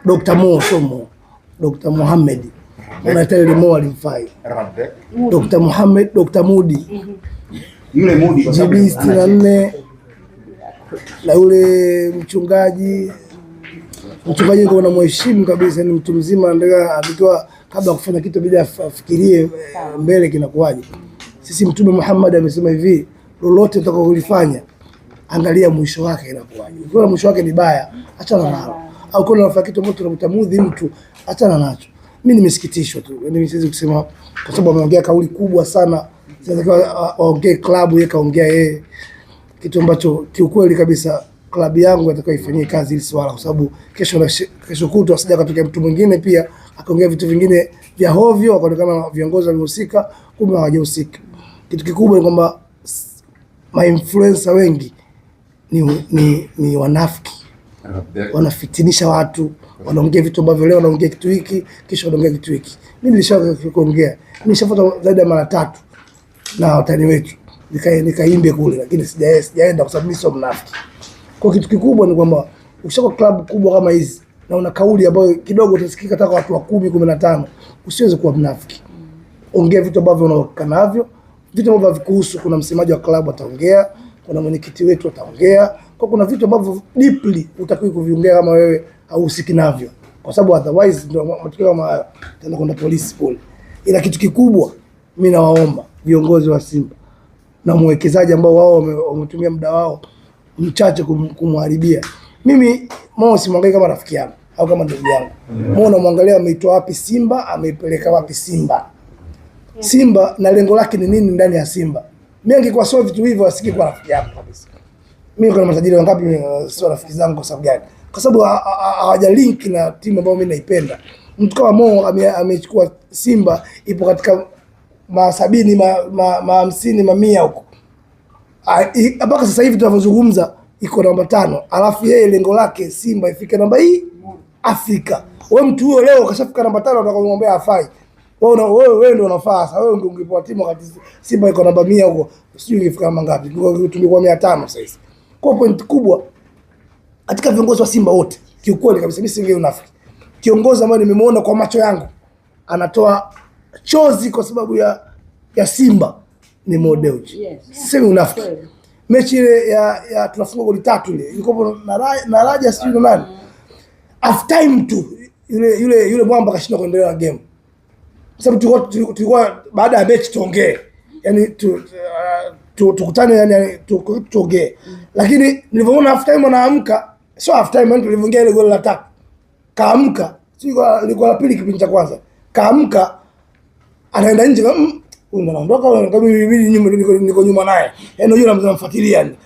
Dr. Mo Somo, Dr. Mohamed. Unaita ile Mo alimfai. Dr. Mohamed, Dr. Mudi. Yule Mudi kwa sababu 64 na yule mchungaji kwa na mheshimu kabisa, ni mtu mzima, ndio alikuwa kabla ya kufanya kitu bila afikirie mbele kinakuaje. Sisi Mtume Muhammad amesema hivi, lolote utakalolifanya angalia mwisho wake inakuaje. Ukiona mwisho wake ni baya, achana nalo. Au kuna unafanya kitu ambacho unatamudhi mtu, achana nacho. Mimi nimesikitishwa tu. Mimi siwezi kusema kwa sababu ameongea kauli kubwa sana. Sasa aongee klabu yeye kaongea yeye. Kitu ambacho kiukweli kabisa klabu yangu atakuwa ifanyie kazi hili swala, kwa sababu kesho kutwa asija katokea mtu mwingine pia akaongea vitu vingine vya hovyo akaonekana viongozi walihusika, kumbe hawajahusika. Kitu kikubwa ni kwamba ma-influencer wengi ni wanafiki. Wanafitinisha watu, wanaongea vitu ambavyo leo wanaongea kitu hiki, kisha wanaongea kitu hiki. Mimi nilishakuongea, nishafuata zaidi ya mara 3 na watani wetu. Nikaimbe kule, lakini sijaenda kwa sababu mimi sio mnafiki. Kwa kitu kikubwa ni kwamba ukishaka klabu kubwa kama hizi na una kauli ambayo kidogo utasikika hata watu wa 10, 15, usiweze kuwa mnafiki. Ongea vitu ambavyo unaoka navyo, vitu ambavyo vikuhusu. Kuna msemaji wa klabu ataongea, kuna mwenyekiti wetu ataongea, kwa kuna vitu ambavyo deeply utakiwa kuviongea kama wewe hauhusiki navyo, kwa sababu otherwise ndio matokeo kama haya tena kwenda polisi pole. Ila kitu kikubwa mimi nawaomba viongozi wa Simba na mwekezaji ambao wao wametumia muda wao mchache kumharibia. Mimi Mo simwangalia kama rafiki yangu au kama ndugu yangu. Mo namwangalia ameitoa wapi Simba, ameipeleka wapi Simba. Simba na lengo lake ni nini ndani ya Simba. Mimi angekuwa sio vitu hivyo asikii kwa rafiki yangu kabisa. Mimi kuna matajiri wangapi sio rafiki zangu kwa sababu gani? Kwa sababu hawaja link na timu ambayo mimi naipenda. Mtu kama Mo amechukua Simba ipo katika 70, 50, 100 huko. Mpaka sasa hivi tunazungumza iko namba 5. Alafu yeye lengo lake Simba ifike namba hii Afrika. Wewe mtu huyo leo kashafika namba 5 unataka kumwambia afai. Wewe ndio unafaa. Sasa wewe ungepewa timu wakati Simba iko namba 100 huko, sijui ingefika namba ngapi. Tulikuwa 500 sasa hivi. Kwa point kubwa katika viongozi wa Simba wote, kiukweli kabisa mimi singe unafiki. Kiongozi ambaye nimemuona kwa macho yangu anatoa chozi kwa sababu ya Simba ni Mo Dewji. Sisemi unafiki. Mechi ile ya tunafunga goli 3 ile ilikuwa na Raja sijui na nani. Half time tu yule mwamba kashinda kuendelea na game. Sababu tulikuwa baada ya mechi tuongee. Yaani tukutane, yani tuongee. Lakini nilipoona half time anaamka, sio half time, ndio nilivyoongea ile goli la 3. Kaamka, ilikuwa la pili kipindi cha kwanza. Kaamka anaenda nje huyu anaondoka kama mimi nyuma niko nyuma naye. Yaani yule mnamfuatilia yani.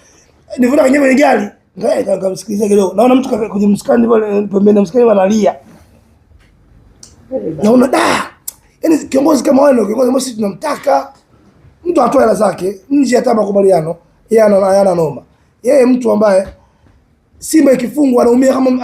Nilipoona kwenye ile gari, nikamsikiliza kidogo. Naona mtu kwenye mskani pale pembeni na mskani analia. Naona yaani kiongozi kama wale, kiongozi ambao sisi tunamtaka, mtu atoe hela zake nje hata makubaliano, yeye ana noma. Yeye mtu ambaye Simba ikifungwa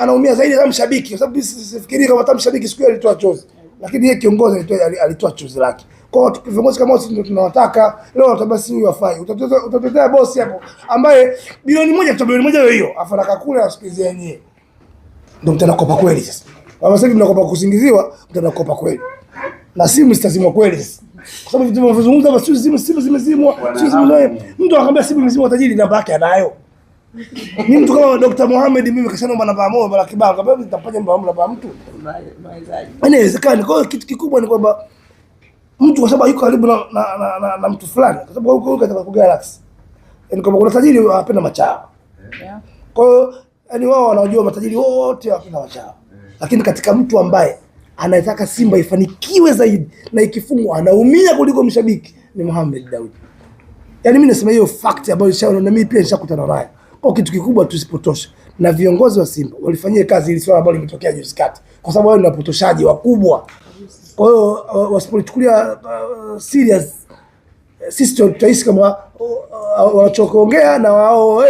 anaumia zaidi kama mshabiki, kwa sababu sifikiri kama hata mshabiki siku ile alitoa chozi. Lakini yeye kiongozi alitoa chozi lake. Kwa hiyo viongozi kama sisi ndio tunawataka. Leo utabasi huyu afai. Utatetea boss hapo ambaye bilioni 1 hiyo afaraka kule asikilizie yenyewe. Ndio mtanakopa kweli sasa. Kama sasa mnakopa kusingiziwa, mtanakopa kweli. Na simu zitazimwa kweli sasa. Kwa sababu vitu vinavyozungumza basi simu zimezimwa. Mtu akamwambia simu imezimwa, tajiri namba yake anayo. Ni mtu kama Dr. Mohamed, mimi kashaomba namba moja mara kibao, kabla nitapaje namba mtu. Inawezekana. Kwa hiyo kitu kikubwa ni kwamba mtu kwa sababu yuko karibu na mtu fulani, kwa sababu huko katika Galaxy. Yaani kama kuna tajiri wanapenda machao. Kwa hiyo yani wao wanajua matajiri wote wanapenda machao. Lakini katika mtu ambaye anataka Simba ifanikiwe zaidi na ikifungwa anaumia kuliko mshabiki ni Mohamed Daudi. Yaani mimi nasema hiyo fact ambayo nishaona na mimi pia nishakutana nayo. Kwa kitu kikubwa tusipotoshe. Na viongozi wa Simba walifanyia kazi ili swala ambalo limetokea juzi kati. Kwa sababu wao ni wapotoshaji wakubwa. Kwa hiyo wasipochukulia serious, sisi tutaishi kama wanachoongea na wao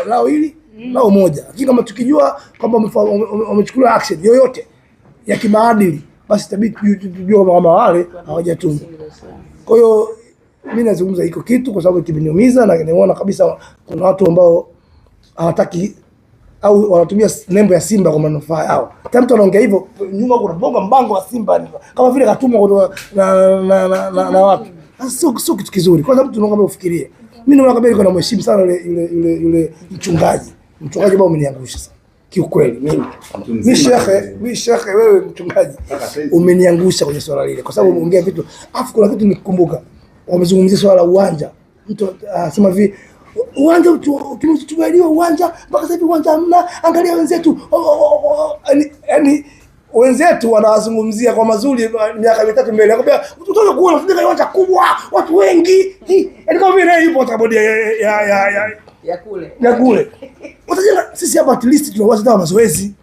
lao hili lao moja. Lakini kama tukijua kwamba wamechukua action yoyote ya kimaadili, basi itabidi tujue kama wale hawajatuma. Kwa hiyo mimi nazungumza hiko kitu kwa sababu kimeniumiza na nimeona kabisa kuna watu ambao hawataki au wanatumia nembo ya Simba kwa manufaa yao. Kama mtu anaongea hivyo, nyuma kuna bonga mbango wa Simba kama vile katumwa na watu. Sio kitu kizuri. Kwanza mtu unaomba ufikirie. Mimi naona kabisa niko na mheshimu sana yule mchungaji. Mchungaji bado umeniangusha sana. Kiukweli mimi shekhe wewe mchungaji umeniangusha kwenye swala lile kwa sababu umeongea vitu. Afu kuna kitu nikikumbuka. Wamezungumzia swala la uwanja. Mtu anasema hivi uwanja tumejaliwa uwanja mpaka sasa hivi uwanja hamna, angalia wenzetu. Yaani wenzetu wanawazungumzia kwa mazuri miaka 3 mbele. Akwambia utaona kuona tunataka uwanja kubwa, watu wengi. Yaani kama vile yupo katika bodi ya kule. Utajenga sisi hapa at least tuna uwanja wa mazoezi.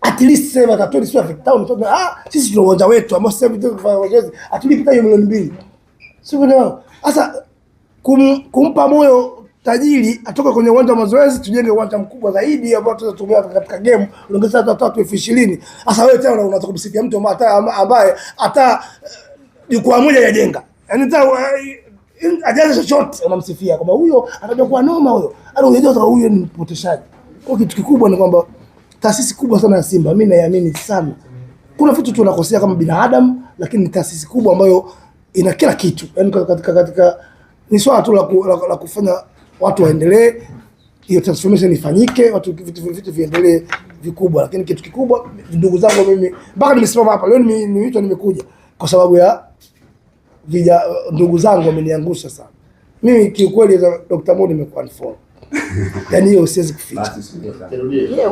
At least sema katoni sio Town sisi tuna uwanja wetu ambao sasa hivi tunafanya mazoezi. Atulipita hiyo milioni 2. Sio ndio? Sasa kumpa moyo tajiri atoke kwenye uwanja wa mazoezi tujenge uwanja mkubwa zaidi ambao tutatumia katika game unaongeza hata 3,020. Sasa wewe tena unataka kumsifia mtu ambaye hata jukwaa moja yajenga. Yaani hata ajaza chochote unamsifia kwamba huyo atajua kuwa noma huyo. Yaani unajua huyo ni mpoteshaji. Kwa kitu kikubwa ni kwamba taasisi kubwa sana ya Simba mimi naiamini sana. Kuna vitu tunakosea kama binadamu lakini ni taasisi kubwa ambayo ina kila kitu. Yaani katika ni swala tu la kufanya watu waendelee, hiyo transformation ifanyike, watu vitu viendelee vikubwa. Lakini kitu kikubwa ndugu zangu mimi mpaka nimesimama hapa leo nimekuja kwa sababu ya ndugu zangu wameniangusha sana. Mimi kiukweli Dr. Mo nimekuwa unfollow. Yaani hiyo siwezi kuficha.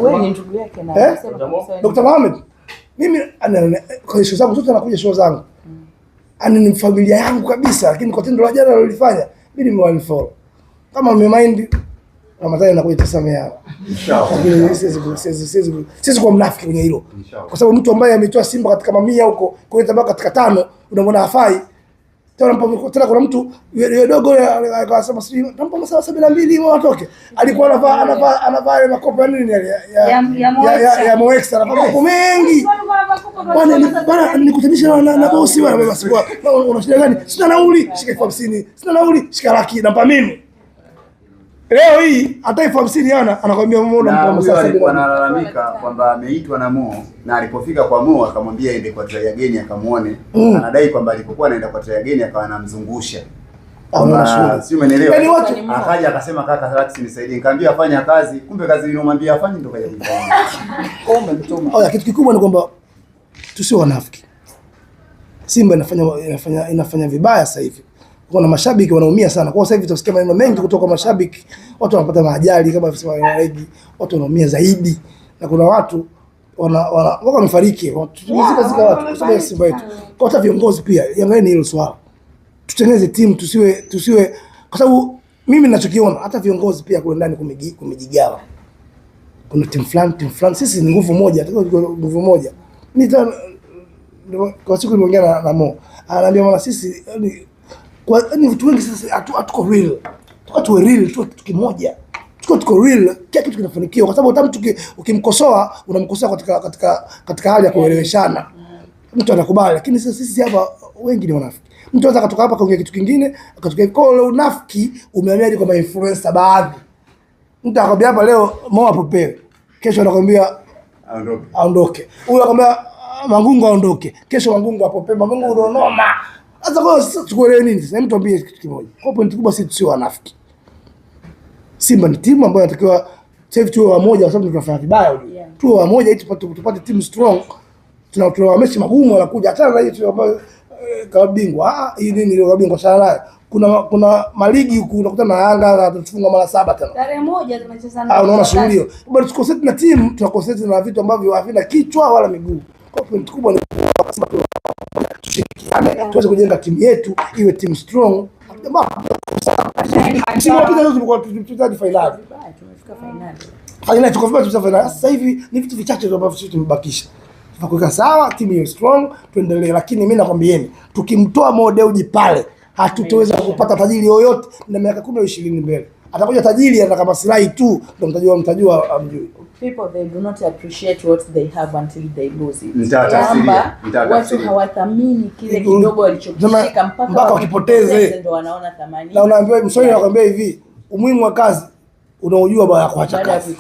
Wewe ni ndugu yake na anasema Dr. Mohamed. Mimi kwa show zangu zote anakuja show zangu. Ni familia yangu kabisa, lakini kwa tendo la jana alilofanya mimi nimeunfollow. Kama mmemind Ramadhani anakuja tusamea. Inshallah. Lakini siwezi kuwa mnafiki kwenye hilo. Kwa sababu mtu ambaye ametoa Simba katika mamia huko kuleta mpaka katika 5 unamwona hafai. Tena kuna mtu dogo akasema sijui tampa masaa 72 watoke. Alikuwa anavaa makopa nini ya Moex anavaa makopa mengi. Bwana nikutanisha na bosi bwana basi kwa una shida gani? Sina nauli, shika 50. Sina nauli, shika laki nampa mimi. Leo hii hata 50 anakwambia muone mpa masaa 70. Wanalalamika kwamba ameitwa na Mo na alipofika kwa Mo akamwambia aende kwa try again akamuone. Anadai kwamba alipokuwa anaenda kwa try again akawa anamzungusha. Si umeelewa? Yaani watu akaja akasema kaka relax nisaidie. Nikamwambia afanya kazi, kumbe kazi ninomwambia afanye ndo kaja kufanya. Kombe mtuma. Kitu kikubwa ni kwamba tusio wanafiki. Simba inafanya vibaya sasa hivi. Kuna mashabiki wanaumia sana. Kwa sasa hivi tutasikia maneno mengi kutoka mashabiki. Watu wanapata maajali kama vile wengi, watu wanaumia zaidi. Na kuna watu wamefariki. Tumezika watu kwa sababu ya Simba yetu. Kwa hata viongozi pia, angalieni hilo swala. Tutengeneze timu tusiwe kwa sababu mimi ninachokiona hata viongozi pia kule ndani kumejigawa. Kuna timu fulani sisi ni nguvu moja, nguvu moja. Kwa siku nimeongea na Mo. Ananiambia mama sisi yani vitu wengi sasa hatuko real. Tuwe real, tuwe kitu kimoja. Tuko real, kila kitu kinafanikiwa kwa sababu hata mtu ukimkosoa unamkosoa katika hali ya kueleweshana. Mtu anakubali, lakini sisi hapa wengi ni wanafiki. Mtu anaweza kutoka hapa kaongea kitu kingine, akatoka kwa ule unafiki umehamia kwa influencer baadhi. Mtu akwambia hapa leo Mo apopewe. Kesho anakwambia aondoke. Huyu anakwambia Mangungu aondoke. Kesho Mangungu apopewe. Mangungu unonoma. Sasa kwa sisi tukuelewe nini? Sasa mtu ambie kitu kimoja. Kwa point kubwa sisi sio wanafiki. Simba ni timu ambayo inatakiwa sasa hivi tuwe wamoja kwa sababu tunafanya vibaya unajua. Tuwe wamoja ili tupate timu strong. Tuna mechi magumu anakuja hata na hiyo ambayo klabu bingwa. Hii nini ile klabu bingwa sana. Kuna maligi huku unakutana na Yanga tufunga mara 7 tena. Tarehe moja tunacheza na. Unaona shughuli hiyo. Bado tukoseti na timu, tunakoseti na vitu ambavyo havina kichwa wala miguu. Kwa point kubwa ni kusema tushirikiane, tuweze kujenga timu yetu iwe timu strong. Timu yetu tulikuwa tutadi finali. Tumefika finali. Finali tukafika finali. Sasa hivi ni vitu vichache tu ambavyo sisi tumebakisha. Tunakuweka sawa, timu iwe strong, tuendelee. Lakini mimi nakwambieni, tukimtoa Mo Dewji pale, hatutaweza kupata tajiri yoyote na miaka 10 au 20 mbele. Atakuja tajiri anataka maslahi tu, ndio mtajua amjui. People they do not appreciate what they have until they lose it. Nitawatafsiria. Watu hawathamini kile kidogo walichokishika mpaka wakipoteze ndio wanaona thamani. Na unaambiwa Mswahili anakuambia hivi, umuhimu wa kazi unaojua baada ya kuacha kazi.